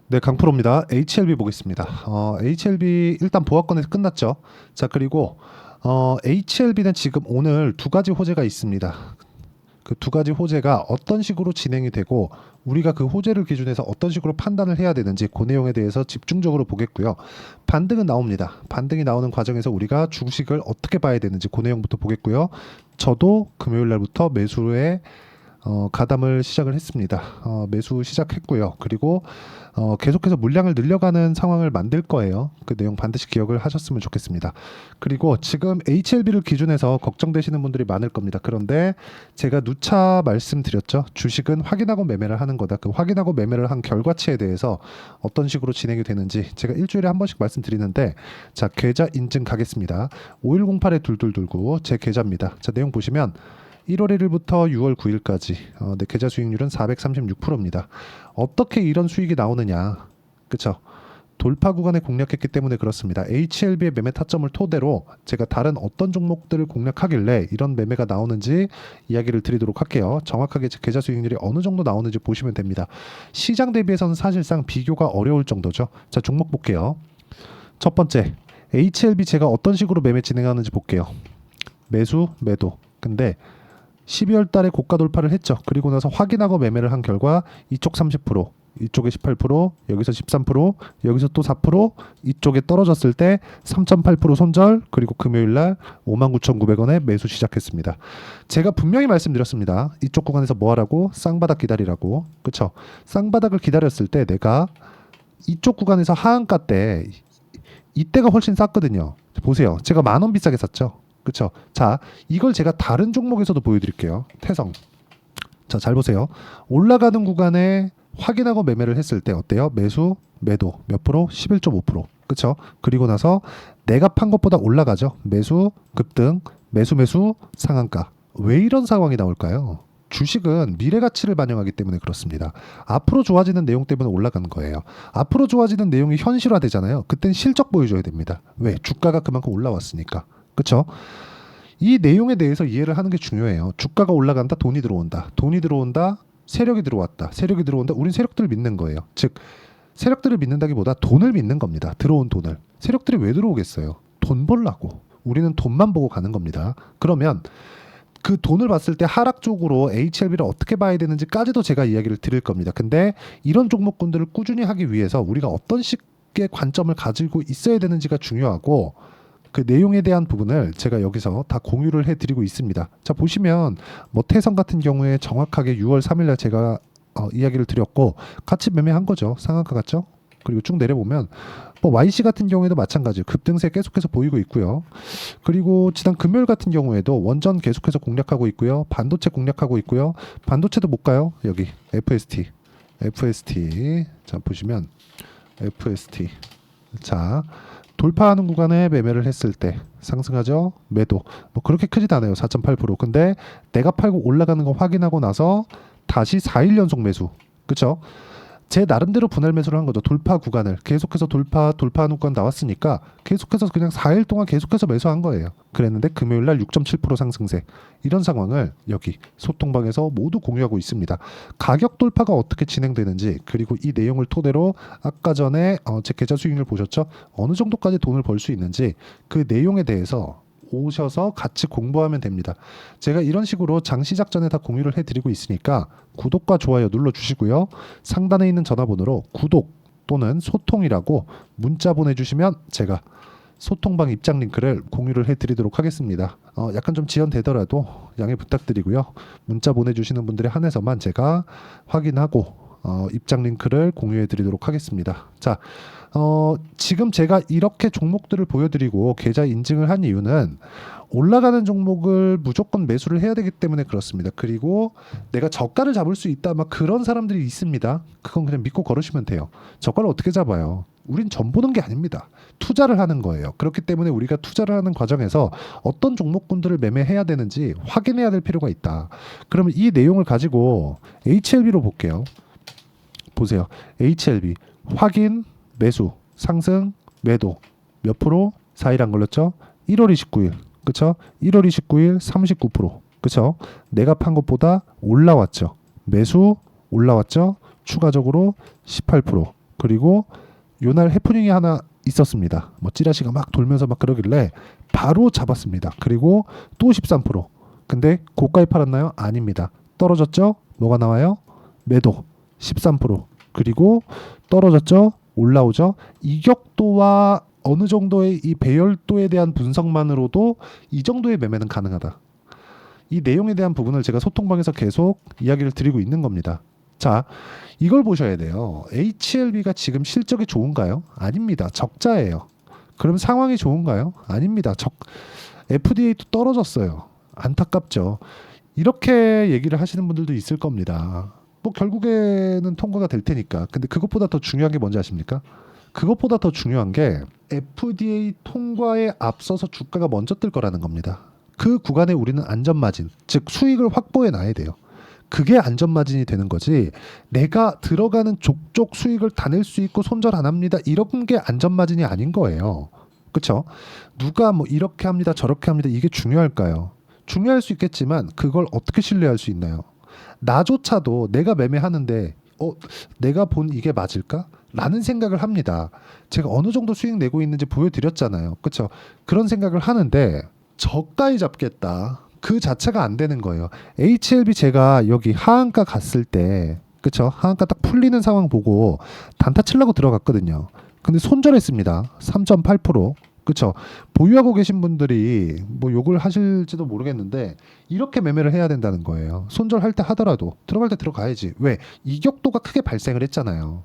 네, 강프로입니다. HLB 보겠습니다. HLB 일단 보합권에서 끝났죠. 자, 그리고 HLB는 지금 오늘 두 가지 호재가 있습니다. 그 두 가지 호재가 어떤 식으로 진행이 되고 우리가 그 호재를 기준해서 어떤 식으로 판단을 해야 되는지 그 내용에 대해서 집중적으로 보겠고요. 반등은 나옵니다. 반등이 나오는 과정에서 우리가 주식을 어떻게 봐야 되는지 그 내용부터 보겠고요. 저도 금요일 날부터 매수에 가담을 시작을 했습니다. 매수 시작했고요. 그리고 계속해서 물량을 늘려가는 상황을 만들 거예요. 그 내용 반드시 기억을 하셨으면 좋겠습니다. 그리고 지금 HLB를 기준해서 걱정되시는 분들이 많을 겁니다. 그런데 제가 누차 말씀드렸죠. 주식은 확인하고 매매를 하는 거다. 그 확인하고 매매를 한 결과치에 대해서 어떤 식으로 진행이 되는지 제가 일주일에 한 번씩 말씀드리는데, 자, 계좌 인증 가겠습니다. 5108에 둘둘 돌고 제 계좌입니다. 자, 내용 보시면 1월 1일부터 6월 9일까지 내 계좌 수익률은 436%입니다. 어떻게 이런 수익이 나오느냐? 그쵸? 돌파 구간에 공략했기 때문에 그렇습니다. HLB의 매매 타점을 토대로 제가 다른 어떤 종목들을 공략하길래 이런 매매가 나오는지 이야기를 드리도록 할게요. 정확하게 제 계좌 수익률이 어느 정도 나오는지 보시면 됩니다. 시장 대비해서는 사실상 비교가 어려울 정도죠. 자, 종목 볼게요. 첫 번째, HLB 제가 어떤 식으로 매매 진행하는지 볼게요. 매수, 매도. 근데 12월 달에 고가 돌파를 했죠. 그리고 나서 확인하고 매매를 한 결과 이쪽 30%, 이쪽에 18%, 여기서 13%, 여기서 또 4%, 이쪽에 떨어졌을 때 3.8% 손절, 그리고 금요일 날 59,900원에 매수 시작했습니다. 제가 분명히 말씀드렸습니다. 이쪽 구간에서 뭐 하라고? 쌍바닥 기다리라고. 그쵸? 쌍바닥을 기다렸을 때 내가 이쪽 구간에서 하한가 때 이때가 훨씬 쌌거든요. 보세요. 제가 10,000원 비싸게 샀죠. 그쵸? 자, 이걸 제가 다른 종목에서도 보여드릴게요. 태성. 자, 잘 보세요. 올라가는 구간에 확인하고 매매를 했을 때 어때요? 매수, 매도 몇 프로? 11.5%. 그쵸? 그리고 나서 내가 판 것보다 올라가죠. 매수, 급등, 매수, 상한가. 왜 이런 상황이 나올까요? 주식은 미래 가치를 반영하기 때문에 그렇습니다. 앞으로 좋아지는 내용 때문에 올라가는 거예요. 앞으로 좋아지는 내용이 현실화되잖아요. 그땐 실적 보여줘야 됩니다. 왜? 주가가 그만큼 올라왔으니까. 그렇죠? 이 내용에 대해서 이해를 하는 게 중요해요. 주가가 올라간다, 돈이 들어온다. 돈이 들어온다, 세력이 들어왔다. 세력이 들어온다. 우린 세력들을 믿는 거예요. 즉, 세력들을 믿는다기보다 돈을 믿는 겁니다. 들어온 돈을. 세력들이 왜 들어오겠어요? 돈 벌라고. 우리는 돈만 보고 가는 겁니다. 그러면 그 돈을 봤을 때 하락 쪽으로 HLB를 어떻게 봐야 되는지까지도 제가 이야기를 드릴 겁니다. 근데 이런 종목군들을 꾸준히 하기 위해서 우리가 어떤 식의 관점을 가지고 있어야 되는지가 중요하고, 그 내용에 대한 부분을 제가 여기서 다 공유를 해드리고 있습니다. 자, 보시면 뭐 태성 같은 경우에 정확하게 6월 3일날 제가 이야기를 드렸고 같이 매매한 거죠. 상한가 같죠? 그리고 쭉 내려보면 뭐 YC 같은 경우에도 마찬가지예요. 급등세 계속해서 보이고 있고요. 그리고 지난 금요일 같은 경우에도 원전 계속해서 공략하고 있고요. 반도체 공략하고 있고요. 반도체도 못 가요. 여기 FST. 자, 보시면 FST. 자, 돌파하는 구간에 매매를 했을 때 상승하죠. 매도 뭐 그렇게 크지도 않아요. 4.8%. 근데 내가 팔고 올라가는 거 확인하고 나서 다시 4일 연속 매수. 그쵸? 제 나름대로 분할 매수를 한 거죠. 돌파 구간을 계속해서 돌파하는 구간 나왔으니까 계속해서 그냥 4일 동안 계속해서 매수한 거예요. 그랬는데 금요일 날 6.7% 상승세. 이런 상황을 여기 소통방에서 모두 공유하고 있습니다. 가격 돌파가 어떻게 진행되는지, 그리고 이 내용을 토대로 아까 전에 제 계좌 수익률 보셨죠? 어느 정도까지 돈을 벌 수 있는지 그 내용에 대해서 오셔서 같이 공부하면 됩니다. 제가 이런 식으로 장 시작 전에 다 공유를 해드리고 있으니까 구독과 좋아요 눌러주시고요. 상단에 있는 전화번호로 구독 또는 소통이라고 문자 보내주시면 제가 소통방 입장 링크를 공유를 해드리도록 하겠습니다. 약간 좀 지연되더라도 양해 부탁드리고요. 문자 보내주시는 분들에 한해서만 제가 확인하고 입장 링크를 공유해 드리도록 하겠습니다. 자, 지금 제가 이렇게 종목들을 보여드리고 계좌 인증을 한 이유는 올라가는 종목을 무조건 매수를 해야 되기 때문에 그렇습니다. 그리고 내가 저가를 잡을 수 있다, 막 그런 사람들이 있습니다. 그건 그냥 믿고 걸으시면 돼요. 저가를 어떻게 잡아요? 우린 전 보는 게 아닙니다. 투자를 하는 거예요. 그렇기 때문에 우리가 투자를 하는 과정에서 어떤 종목군들을 매매해야 되는지 확인해야 될 필요가 있다. 그러면 이 내용을 가지고 HLB로 볼게요. 보세요. HLB 확인, 매수, 상승, 매도 몇 프로? 4일 안 걸렸죠? 1월 29일. 그쵸? 1월 29일 39%. 그쵸? 내가 판 것보다 올라왔죠. 매수 올라왔죠? 추가적으로 18%. 그리고 요날 해프닝이 하나 있었습니다. 뭐 찌라시가 막 돌면서 막 그러길래 바로 잡았습니다. 그리고 또 13%. 근데 고가에 팔았나요? 아닙니다. 떨어졌죠? 뭐가 나와요? 매도 13%. 그리고 떨어졌죠? 올라오죠? 이격도와 어느 정도의 이 배열도에 대한 분석만으로도 이 정도의 매매는 가능하다. 이 내용에 대한 부분을 제가 소통방에서 계속 이야기를 드리고 있는 겁니다. 자, 이걸 보셔야 돼요. HLB가 지금 실적이 좋은가요? 아닙니다. 적자예요. 그럼 상황이 좋은가요? 아닙니다. FDA도 떨어졌어요. 안타깝죠. 이렇게 얘기를 하시는 분들도 있을 겁니다. 뭐 결국에는 통과가 될 테니까. 근데 그것보다 더 중요한 게 뭔지 아십니까? 그것보다 더 중요한 게 FDA 통과에 앞서서 주가가 먼저 뜰 거라는 겁니다. 그 구간에 우리는 안전마진, 즉 수익을 확보해 놔야 돼요. 그게 안전마진이 되는 거지, 내가 들어가는 족족 수익을 다 낼 수 있고 손절 안 합니다, 이런 게 안전마진이 아닌 거예요. 그렇죠? 누가 뭐 이렇게 합니다 저렇게 합니다 이게 중요할까요? 중요할 수 있겠지만 그걸 어떻게 신뢰할 수 있나요? 나조차도 내가 매매하는데 내가 본 이게 맞을까? 라는 생각을 합니다. 제가 어느 정도 수익 내고 있는지 보여드렸잖아요. 그렇죠? 그런 생각을 하는데 저가에 잡겠다, 그 자체가 안 되는 거예요. HLB 제가 여기 하한가 갔을 때, 그쵸? 하한가 딱 풀리는 상황 보고 단타 치려고 들어갔거든요. 근데 손절했습니다. 3.8%. 그쵸? 보유하고 계신 분들이 뭐 욕을 하실지도 모르겠는데 이렇게 매매를 해야 된다는 거예요. 손절할 때 하더라도 들어갈 때 들어가야지. 왜? 이격도가 크게 발생을 했잖아요.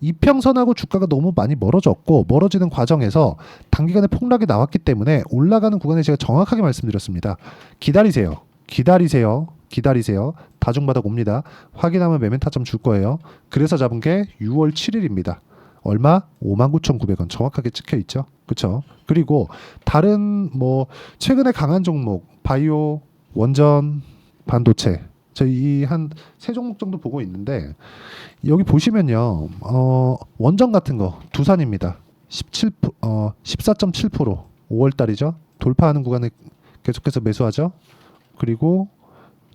이평선하고 주가가 너무 많이 멀어졌고, 멀어지는 과정에서 단기간에 폭락이 나왔기 때문에 올라가는 구간에 제가 정확하게 말씀드렸습니다. 기다리세요. 기다리세요. 기다리세요. 다중바닥 옵니다. 확인하면 매매 타점 줄 거예요. 그래서 잡은 게 6월 7일입니다. 얼마? 59,900원 정확하게 찍혀 있죠. 그렇죠? 그리고 다른 뭐 최근에 강한 종목, 바이오, 원전, 반도체, 저희 한 세 종목 정도 보고 있는데, 여기 보시면요, 원전 같은 거 두산입니다. 14.7% 5월 달이죠. 돌파하는 구간에 계속해서 매수하죠. 그리고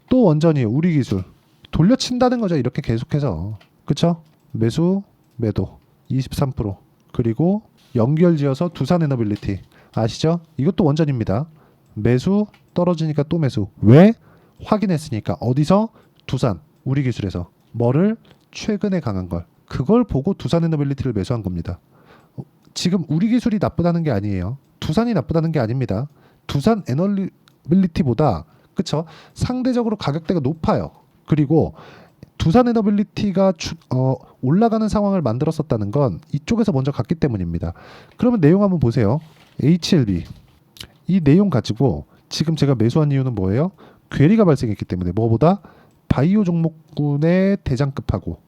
또 원전이에요. 우리기술 돌려친다는 거죠. 이렇게 계속해서. 그쵸? 매수 매도 23%. 그리고 연결지어서 두산에너빌리티 아시죠? 이것도 원전입니다. 매수 떨어지니까 또 매수. 왜? 확인했으니까. 어디서? 두산 우리기술에서. 뭐를? 최근에 강한 걸. 그걸 보고 두산에너빌리티를 매수한 겁니다. 지금 우리기술이 나쁘다는 게 아니에요. 두산이 나쁘다는 게 아닙니다. 두산에너빌리티보다, 그쵸? 상대적으로 가격대가 높아요. 그리고 두산에너빌리티가 올라가는 상황을 만들었었다는 건 이쪽에서 먼저 갔기 때문입니다. 그러면 내용 한번 보세요. HLB 이 내용 가지고 지금 제가 매수한 이유는 뭐예요? 괴리가 발생했기 때문에. 뭐보다? 바이오 종목군의 대장급하고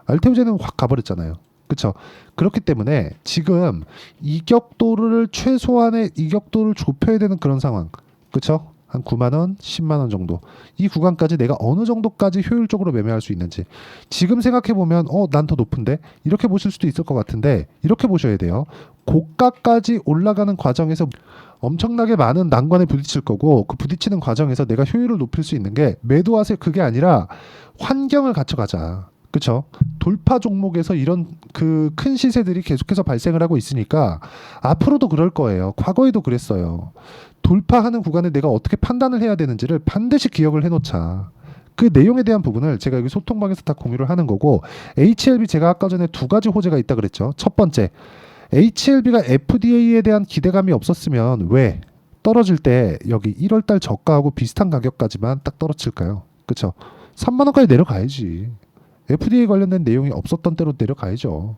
알테오제는 확 가버렸잖아요. 그렇죠? 그렇기 때문에 지금 이격도를 최소한의 이격도를 좁혀야 되는 그런 상황. 그렇죠? 한 9만 원, 10만 원 정도. 이 구간까지 내가 어느 정도까지 효율적으로 매매할 수 있는지. 지금 생각해 보면 난 더 높은데? 이렇게 보실 수도 있을 것 같은데, 이렇게 보셔야 돼요. 고가까지 올라가는 과정에서 엄청나게 많은 난관에 부딪힐 거고, 그 부딪히는 과정에서 내가 효율을 높일 수 있는 게 매도하세요, 그게 아니라 환경을 갖춰가자. 그렇죠? 돌파 종목에서 이런 그 큰 시세들이 계속해서 발생을 하고 있으니까 앞으로도 그럴 거예요. 과거에도 그랬어요. 돌파하는 구간에 내가 어떻게 판단을 해야 되는지를 반드시 기억을 해놓자. 그 내용에 대한 부분을 제가 여기 소통방에서 다 공유를 하는 거고, HLB 제가 아까 전에 두 가지 호재가 있다 그랬죠. 첫 번째, HLB가 FDA에 대한 기대감이 없었으면 왜 떨어질 때 여기 1월달 저가하고 비슷한 가격까지만 딱 떨어질까요? 그렇죠? 3만 원까지 내려가야지. FDA 관련된 내용이 없었던 때로 내려가야죠.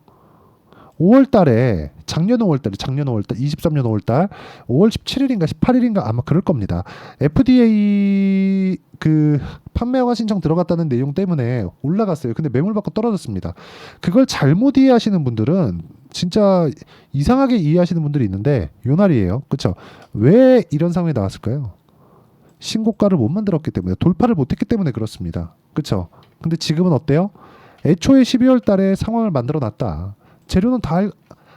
5월달에 작년 5월달 23년 5월달 5월 17일인가 18일인가 아마 그럴 겁니다. FDA 그 판매허가 신청 들어갔다는 내용 때문에 올라갔어요. 근데 매물 받고 떨어졌습니다. 그걸 잘못 이해하시는 분들은 진짜 이상하게 이해하시는 분들이 있는데 요날이에요. 그렇죠? 왜 이런 상황이 나왔을까요? 신고가를 못 만들었기 때문에, 돌파를 못했기 때문에 그렇습니다. 그렇죠? 근데 지금은 어때요? 애초에 12월 달에 상황을 만들어 놨다. 재료는 다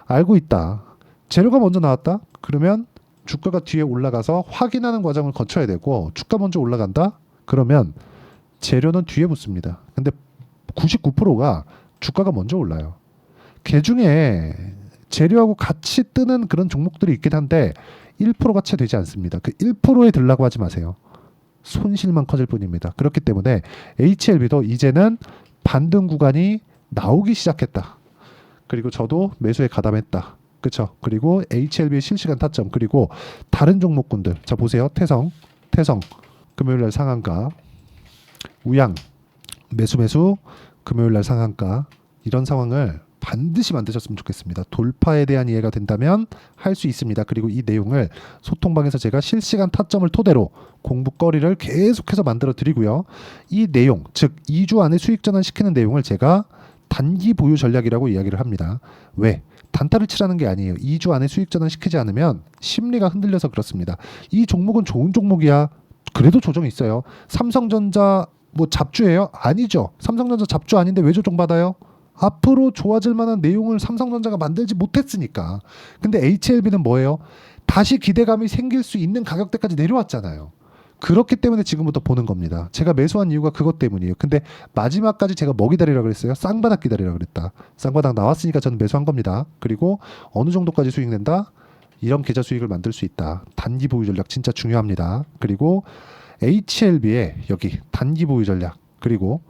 알고 있다. 재료가 먼저 나왔다? 그러면 주가가 뒤에 올라가서 확인하는 과정을 거쳐야 되고, 주가 먼저 올라간다? 그러면 재료는 뒤에 붙습니다. 근데 99%가 주가가 먼저 올라요. 개중에 재료하고 같이 뜨는 그런 종목들이 있긴 한데 1%가 채 되지 않습니다. 그 1%에 들라고 하지 마세요. 손실만 커질 뿐입니다. 그렇기 때문에 HLB도 이제는 반등 구간이 나오기 시작했다. 그리고 저도 매수에 가담했다. 그쵸? 그리고 HLB의 실시간 타점, 그리고 다른 종목군들, 자 보세요. 태성 금요일날 상한가, 우양 매수 금요일날 상한가, 이런 상황을 반드시 만드셨으면 좋겠습니다. 돌파에 대한 이해가 된다면 할 수 있습니다. 그리고 이 내용을 소통방에서 제가 실시간 타점을 토대로 공부거리를 계속해서 만들어 드리고요. 이 내용, 즉 2주 안에 수익 전환시키는 내용을 제가 단기 보유 전략이라고 이야기를 합니다. 왜? 단타를 치라는 게 아니에요. 2주 안에 수익 전환시키지 않으면 심리가 흔들려서 그렇습니다. 이 종목은 좋은 종목이야. 그래도 조정이 있어요. 삼성전자 뭐 잡주예요? 아니죠. 삼성전자 잡주 아닌데 왜 조정받아요? 앞으로 좋아질 만한 내용을 삼성전자가 만들지 못했으니까. 근데 HLB는 뭐예요? 다시 기대감이 생길 수 있는 가격대까지 내려왔잖아요. 그렇기 때문에 지금부터 보는 겁니다. 제가 매수한 이유가 그것 때문이에요. 근데 마지막까지 제가 뭐 기다리라 그랬어요? 쌍바닥 기다리라 그랬다. 쌍바닥 나왔으니까 저는 매수한 겁니다. 그리고 어느 정도까지 수익 낸다? 이런 계좌 수익을 만들 수 있다. 단기 보유 전략 진짜 중요합니다. 그리고 HLB의 여기 단기 보유 전략, 그리고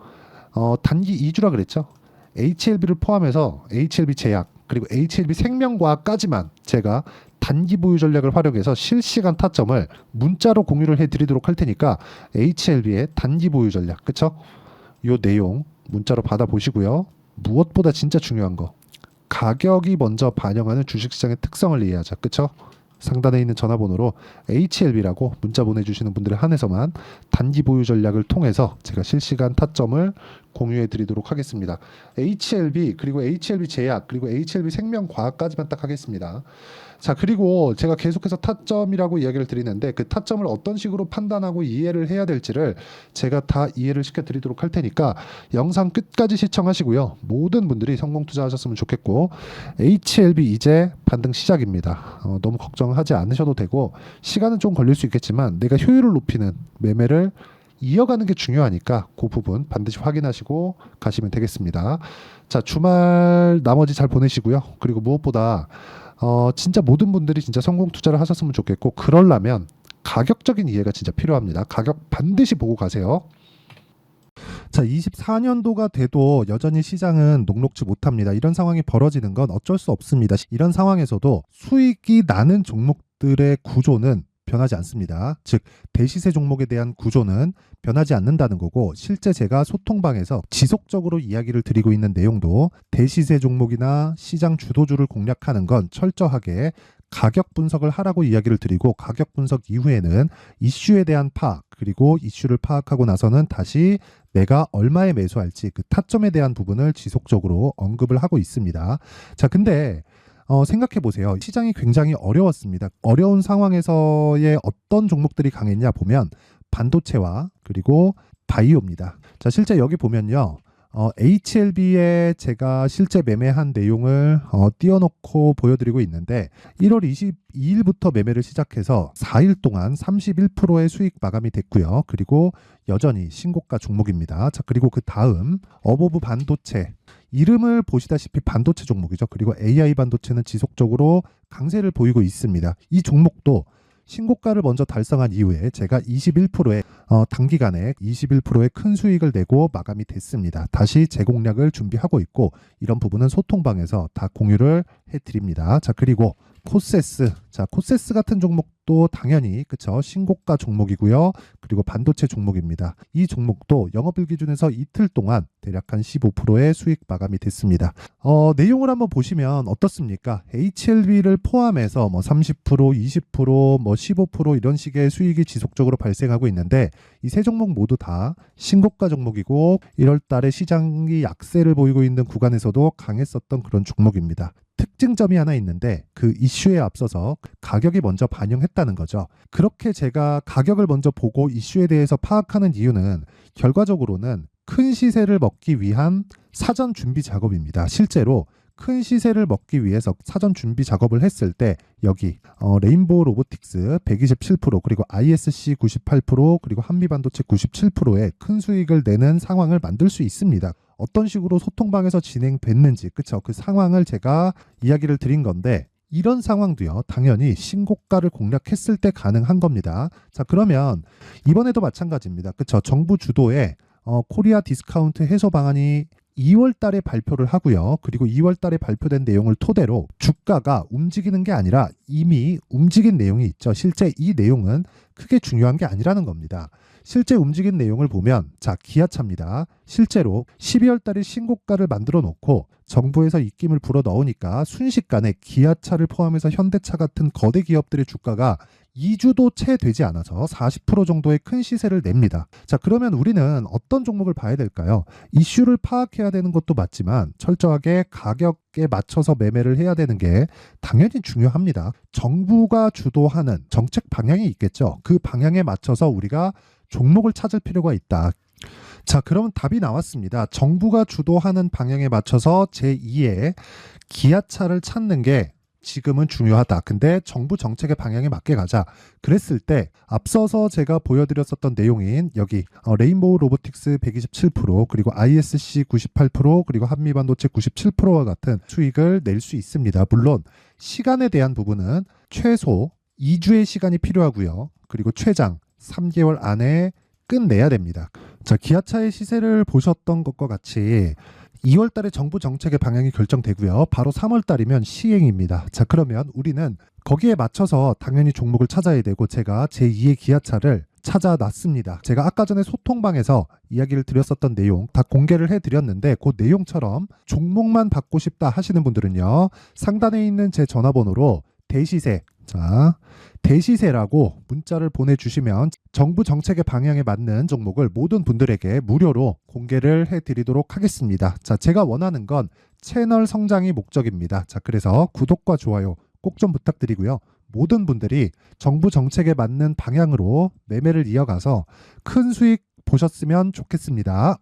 단기 2주라 그랬죠. HLB를 포함해서 HLB 제약, 그리고 HLB 생명과학까지만 제가 단기 보유 전략을 활용해서 실시간 타점을 문자로 공유를 해드리도록 할 테니까 HLB의 단기 보유 전략, 그쵸? 요 내용 문자로 받아보시고요. 무엇보다 진짜 중요한 거, 가격이 먼저 반영하는 주식시장의 특성을 이해하자, 그쵸? 상단에 있는 전화번호로 HLB라고 문자 보내주시는 분들에 한해서만 단기 보유 전략을 통해서 제가 실시간 타점을 공유해 드리도록 하겠습니다. HLB, 그리고 HLB 제약, 그리고 HLB 생명과학까지만 딱 하겠습니다. 자, 그리고 제가 계속해서 타점이라고 이야기를 드리는데 그 타점을 어떤 식으로 판단하고 이해를 해야 될지를 제가 다 이해를 시켜 드리도록 할 테니까 영상 끝까지 시청하시고요. 모든 분들이 성공 투자하셨으면 좋겠고, HLB 이제 반등 시작입니다. 너무 걱정하지 않으셔도 되고, 시간은 좀 걸릴 수 있겠지만 내가 효율을 높이는 매매를 이어가는 게 중요하니까 그 부분 반드시 확인하시고 가시면 되겠습니다. 자, 주말 나머지 잘 보내시고요. 그리고 무엇보다 진짜 모든 분들이 진짜 성공 투자를 하셨으면 좋겠고, 그러려면 가격적인 이해가 진짜 필요합니다. 가격 반드시 보고 가세요. 자, 24년도가 돼도 여전히 시장은 녹록지 못합니다. 이런 상황이 벌어지는 건 어쩔 수 없습니다. 이런 상황에서도 수익이 나는 종목들의 구조는 변하지 않습니다. 즉 대시세 종목에 대한 구조는 변하지 않는다는 거고, 실제 제가 소통방에서 지속적으로 이야기를 드리고 있는 내용도 대시세 종목이나 시장 주도주를 공략하는 건 철저하게 가격 분석을 하라고 이야기를 드리고, 가격 분석 이후에는 이슈에 대한 파악, 그리고 이슈를 파악하고 나서는 다시 내가 얼마에 매수할지 그 타점에 대한 부분을 지속적으로 언급을 하고 있습니다. 자, 근데 생각해 보세요. 시장이 굉장히 어려웠습니다. 어려운 상황에서의 어떤 종목들이 강했냐 보면 반도체와 그리고 바이오입니다. 자, 실제 여기 보면요. HLB에 제가 실제 매매한 내용을 띄워놓고 보여드리고 있는데 1월 22일부터 매매를 시작해서 4일 동안 31%의 수익 마감이 됐고요. 그리고 여전히 신고가 종목입니다. 자, 그리고 그 다음 어보브 반도체, 이름을 보시다시피 반도체 종목이죠. 그리고 AI 반도체는 지속적으로 강세를 보이고 있습니다. 이 종목도 신고가를 먼저 달성한 이후에 제가 21%의 단기간에 21%의 큰 수익을 내고 마감이 됐습니다. 다시 재공략을 준비하고 있고, 이런 부분은 소통방에서 다 공유를 해드립니다. 자, 그리고 코세스, 자, 코세스 같은 종목도 당연히 그쵸, 신고가 종목이고요. 그리고 반도체 종목입니다. 이 종목도 영업일 기준에서 이틀 동안 대략 한 15%의 수익 마감이 됐습니다. 내용을 한번 보시면 어떻습니까? HLB를 포함해서 뭐 30%, 20%, 뭐 15% 이런 식의 수익이 지속적으로 발생하고 있는데, 이 세 종목 모두 다 신고가 종목이고 1월 달에 시장이 약세를 보이고 있는 구간에서도 강했었던 그런 종목입니다. 특징점이 하나 있는데 그 이슈에 앞서서 가격이 먼저 반영했다는 거죠. 그렇게 제가 가격을 먼저 보고 이슈에 대해서 파악하는 이유는 결과적으로는 큰 시세를 먹기 위한 사전 준비 작업입니다. 실제로 큰 시세를 먹기 위해서 사전 준비 작업을 했을 때 여기 레인보우 로보틱스 127%, 그리고 ISC 98%, 그리고 한미반도체 97%의 큰 수익을 내는 상황을 만들 수 있습니다. 어떤 식으로 소통방에서 진행됐는지, 그쵸? 그 상황을 제가 이야기를 드린 건데, 이런 상황도요, 당연히 신고가를 공략했을 때 가능한 겁니다. 자, 그러면 이번에도 마찬가지입니다. 그쵸? 정부 주도의 코리아 디스카운트 해소 방안이 2월 달에 발표를 하고요. 그리고 2월 달에 발표된 내용을 토대로 주가가 움직이는 게 아니라 이미 움직인 내용이 있죠. 실제 이 내용은 크게 중요한 게 아니라는 겁니다. 실제 움직인 내용을 보면, 자, 기아차입니다. 실제로 12월 달에 신고가를 만들어 놓고 정부에서 입김을 불어 넣으니까 순식간에 기아차를 포함해서 현대차 같은 거대 기업들의 주가가 2주도 채 되지 않아서 40% 정도의 큰 시세를 냅니다. 자, 그러면 우리는 어떤 종목을 봐야 될까요? 이슈를 파악해야 되는 것도 맞지만 철저하게 가격에 맞춰서 매매를 해야 되는 게 당연히 중요합니다. 정부가 주도하는 정책 방향이 있겠죠. 그 방향에 맞춰서 우리가 종목을 찾을 필요가 있다. 자, 그러면 답이 나왔습니다. 정부가 주도하는 방향에 맞춰서 제2의 기아차를 찾는 게 지금은 중요하다. 근데 정부 정책의 방향에 맞게 가자. 그랬을 때 앞서서 제가 보여드렸었던 내용인 여기 레인보우 로보틱스 127%, 그리고 ISC 98%, 그리고 한미반도체 97%와 같은 수익을 낼 수 있습니다. 물론 시간에 대한 부분은 최소 2주의 시간이 필요하고요. 그리고 최장 3개월 안에 끝내야 됩니다. 자, 기아차의 시세를 보셨던 것과 같이 2월 달에 정부 정책의 방향이 결정되고요. 바로 3월 달이면 시행입니다. 자, 그러면 우리는 거기에 맞춰서 당연히 종목을 찾아야 되고, 제가 제2의 기아차를 찾아놨습니다. 제가 아까 전에 소통방에서 이야기를 드렸었던 내용 다 공개를 해드렸는데, 그 내용처럼 종목만 받고 싶다 하시는 분들은요, 상단에 있는 제 전화번호로 대시세, 자, 대시세라고 문자를 보내주시면 정부 정책의 방향에 맞는 종목을 모든 분들에게 무료로 공개를 해드리도록 하겠습니다. 자, 제가 원하는 건 채널 성장이 목적입니다. 자, 그래서 구독과 좋아요 꼭 좀 부탁드리고요. 모든 분들이 정부 정책에 맞는 방향으로 매매를 이어가서 큰 수익 보셨으면 좋겠습니다.